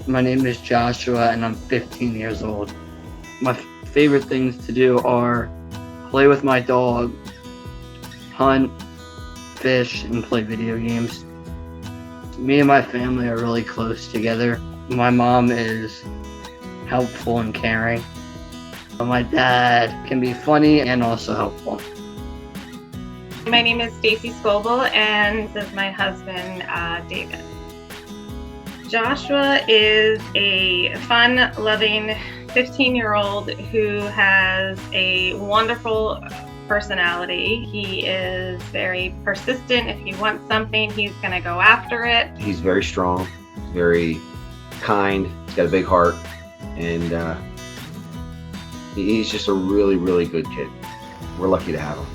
My name is Joshua and I'm 15 years old. My favorite things to do are play with my dog, hunt, fish, and play video games. Me and my family are really close together. My mom is helpful and caring. My dad can be funny and also helpful. My name is Stacy Scoble and this is my husband, David. Joshua is a fun-loving 15-year-old who has a wonderful personality. He is very persistent. If he wants something, he's going to go after it. He's very strong, very kind. He's got a big heart, and he's just a really, really good kid. We're lucky to have him.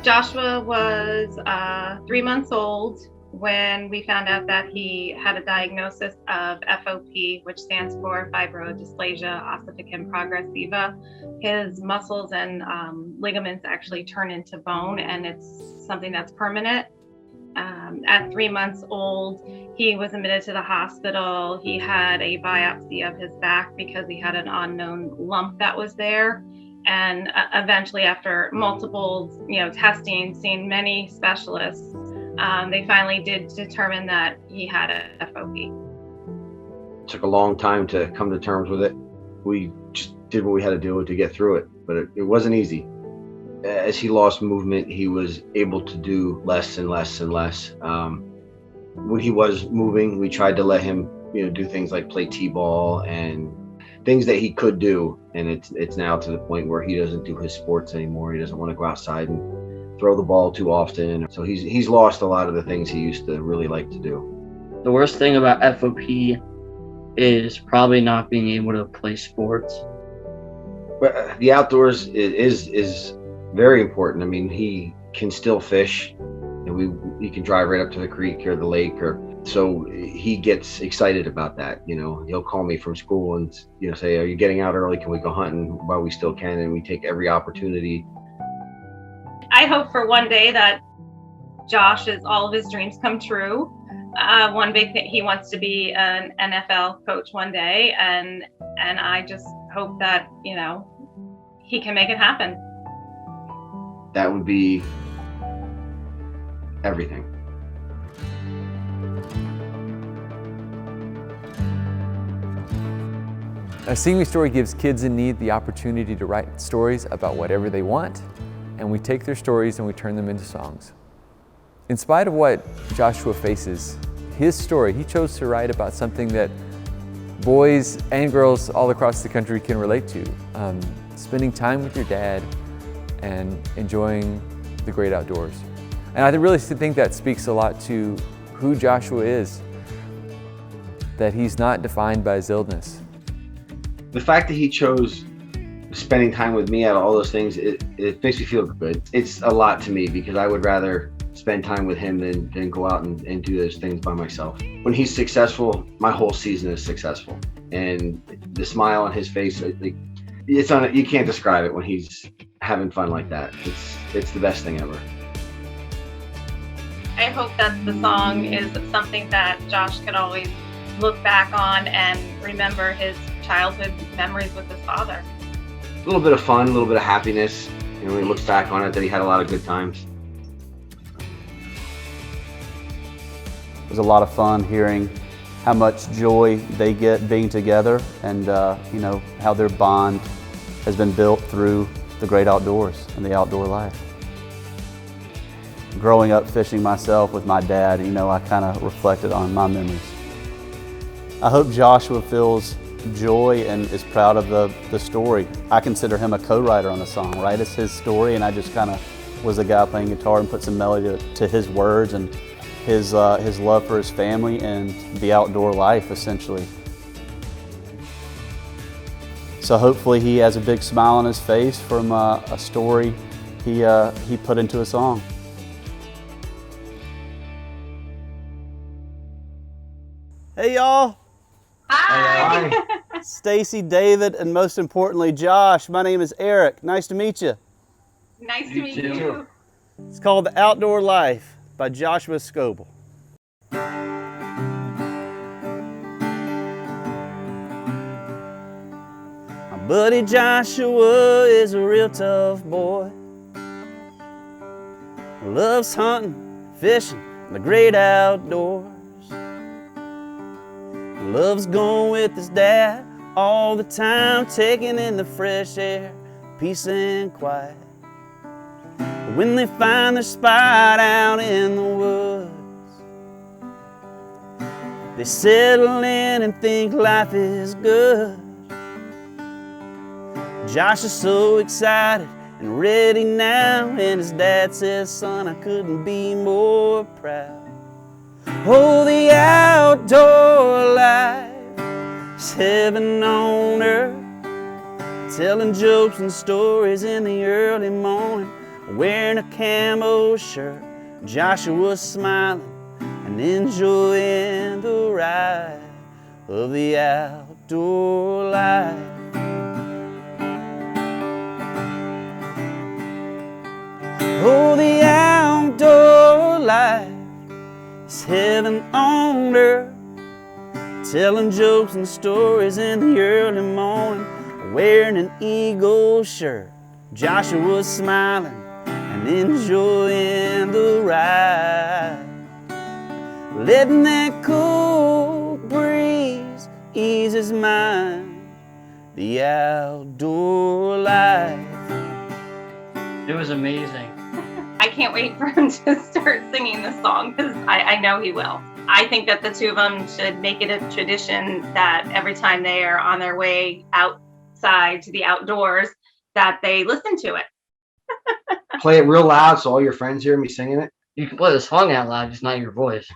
Joshua was 3 months old when we found out that he had a diagnosis of FOP, which stands for fibrodysplasia ossificans progressiva. His muscles and ligaments actually turn into bone, and it's something that's permanent. At 3 months old, he was admitted to the hospital. He had a biopsy of his back because he had an unknown lump that was there. And eventually, after multiple, testing, seeing many specialists, they finally did determine that he had a FOP. It took a long time to come to terms with it. We just did what we had to do to get through it, but it wasn't easy. As he lost movement, he was able to do less and less and less. When he was moving, we tried to let him, do things like play t-ball and things that he could do, and it's now to the point where he doesn't do his sports anymore. He doesn't want to go outside and throw the ball too often. So he's lost a lot of the things he used to really like to do. The worst thing about FOP is probably not being able to play sports. But the outdoors is very important. I mean, he can still fish, and he can drive right up to the creek or the lake, so he gets excited about that. He'll call me from school and say, "Are you getting out early? Can we go hunting while we still can?" And we take every opportunity. I hope for one day that all of his dreams come true. One big thing, he wants to be an NFL coach one day, and I just hope that he can make it happen. That would be everything. A Sing Me Story gives kids in need the opportunity to write stories about whatever they want, and we take their stories and we turn them into songs. In spite of what Joshua faces, his story, he chose to write about something that boys and girls all across the country can relate to. Spending time with your dad and enjoying the great outdoors. And I really think that speaks a lot to who Joshua is, that he's not defined by his illness. The fact that he chose spending time with me out of all those things, it makes me feel good. It's a lot to me because I would rather spend time with him than go out and do those things by myself. When he's successful, my whole season is successful. And the smile on his face, you can't describe it when he's having fun like that. It's the best thing ever. I hope that the song is something that Josh could always look back on and remember his childhood memories with his father. A little bit of fun, a little bit of happiness. When he looks back on it, that he had a lot of good times. It was a lot of fun hearing how much joy they get being together, and how their bond has been built through the great outdoors and the outdoor life. Growing up fishing myself with my dad, I kind of reflected on my memories. I hope Joshua feels joy and is proud of the story. I consider him a co-writer on the song, right? It's his story, and I just kind of was the guy playing guitar and put some melody to his words and his love for his family and the outdoor life, essentially. So hopefully he has a big smile on his face from a story he put into a song. Hey y'all. Hi. Stacy, David, and most importantly, Josh. My name is Eric. Nice to meet you. Nice to meet you. It's called The Outdoor Life by Joshua Scoble. Buddy Joshua is a real tough boy. Loves hunting, fishing, the great outdoors. Loves going with his dad all the time, taking in the fresh air, peace and quiet. When they find their spot out in the woods, they settle in and think life is good. Josh is so excited and ready now, and his dad says, son, I couldn't be more proud. Oh, the outdoor life is heaven on earth, telling jokes and stories in the early morning, wearing a camo shirt. Joshua's smiling and enjoying the ride of the outdoor life. Oh, the outdoor life is heaven on earth, telling jokes and stories in the early morning, wearing an eagle shirt. Joshua's smiling and enjoying the ride, letting that cool breeze ease his mind. The outdoor life. It was amazing. I can't wait for him to start singing this song because I know he will. I think that the two of them should make it a tradition that every time they are on their way outside to the outdoors, that they listen to it. Play it real loud so all your friends hear me singing it. You can play the song out loud, just not your voice.